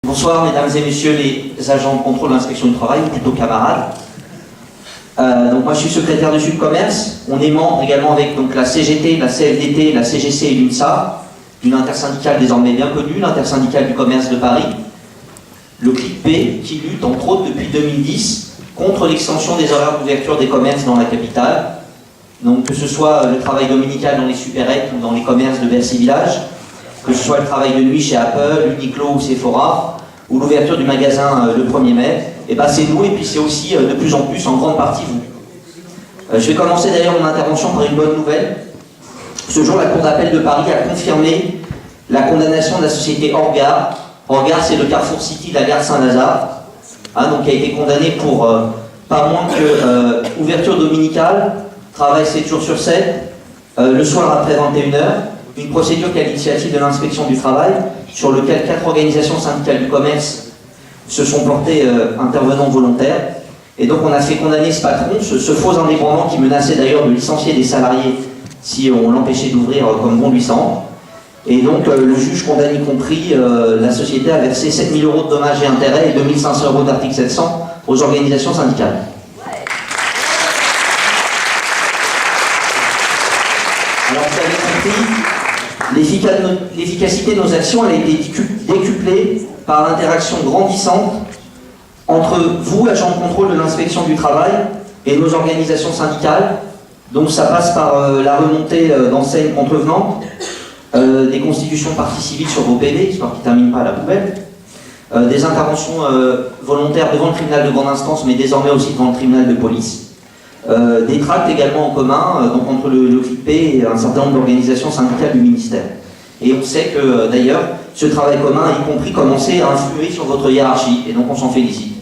Bonsoir mesdames et messieurs les agents de contrôle d'inspection du travail, ou plutôt camarades. Donc moi je suis secrétaire de Subcommerce. On est membre également avec donc, la CGT, la CFDT, la CGC et l'UNSA, une intersyndicale désormais bien connue, l'intersyndicale du commerce de Paris. Le CLIC-P qui lutte entre autres depuis 2010 contre l'extension des horaires d'ouverture des commerces dans la capitale. Donc que ce soit le travail dominical dans les supérettes ou dans les commerces de Bercy Village, que ce soit le travail de nuit chez Apple, Uniqlo ou Sephora, ou l'ouverture du magasin le 1er mai, et ben c'est nous, et puis c'est aussi de plus en plus, en grande partie, vous. Je vais commencer d'ailleurs mon intervention par une bonne nouvelle. Ce jour, la Cour d'appel de Paris a confirmé la condamnation de la société Orgar. Orgar, c'est le Carrefour City de la gare Saint-Lazare, donc qui a été condamné pour pas moins que ouverture dominicale, travail 7 jours sur 7, le soir après 21h, une procédure qui est à l'initiative de l'inspection du travail, sur lequel 4 organisations syndicales du commerce se sont portées intervenants volontaires. Et donc on a fait condamner ce patron, ce faux indépendant qui menaçait d'ailleurs de licencier des salariés si on l'empêchait d'ouvrir comme bon lui semble. Et donc le juge condamne y compris la société à verser 7 000 € de dommages et intérêts et 2 500 € d'article 700 aux organisations syndicales. Alors vous avez compris, l'efficacité de nos actions elle a été décuplée par l'interaction grandissante entre vous, agents de contrôle de l'inspection du travail, et nos organisations syndicales. Donc ça passe par la remontée d'enseignes contrevenantes, des constitutions de partie civile sur vos PV, histoire qu'ils ne terminent pas à la poubelle, des interventions volontaires devant le tribunal de grande instance, mais désormais aussi devant le tribunal de police. Des tracts également en commun, donc entre le CLIC-P et un certain nombre d'organisations syndicales du ministère. Et on sait que d'ailleurs, ce travail commun a y compris commencé à influer sur votre hiérarchie, et donc on s'en félicite.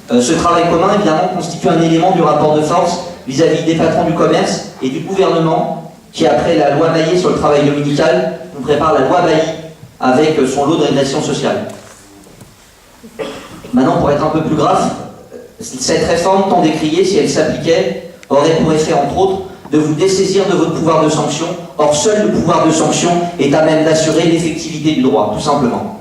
Ce travail commun, évidemment, constitue un élément du rapport de force vis-à-vis des patrons du commerce et du gouvernement, qui après la loi Maillet sur le travail dominical, nous prépare la loi Bailly avec son lot de régression sociale. Maintenant, pour être un peu plus grave, cette réforme tant décriée, si elle s'appliquait, aurait pour effet, entre autres, de vous dessaisir de votre pouvoir de sanction. Or, seul le pouvoir de sanction est à même d'assurer l'effectivité du droit, tout simplement.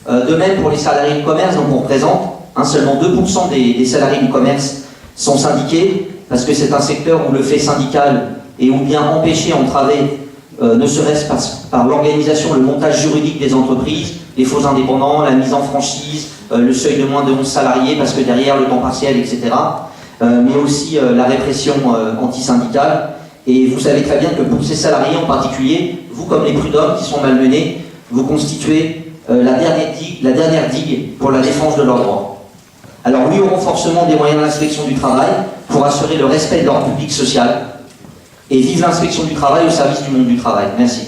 De même, pour les salariés du commerce, dont on représente, seulement 2% des salariés du commerce sont syndiqués, parce que c'est un secteur où le fait syndical est ou bien empêché, entravé, ne serait-ce pas par l'organisation, le montage juridique des entreprises, les faux indépendants, la mise en franchise, le seuil de moins de 11 salariés, parce que derrière le temps partiel, etc. Mais aussi la répression antisyndicale. Et vous savez très bien que pour ces salariés en particulier, vous comme les prud'hommes qui sont malmenés, vous constituez la dernière digue pour la défense de leurs droits. Alors oui au renforcement des moyens de l'inspection du travail pour assurer le respect de l'ordre public social, et vive l'inspection du travail au service du monde du travail. Merci.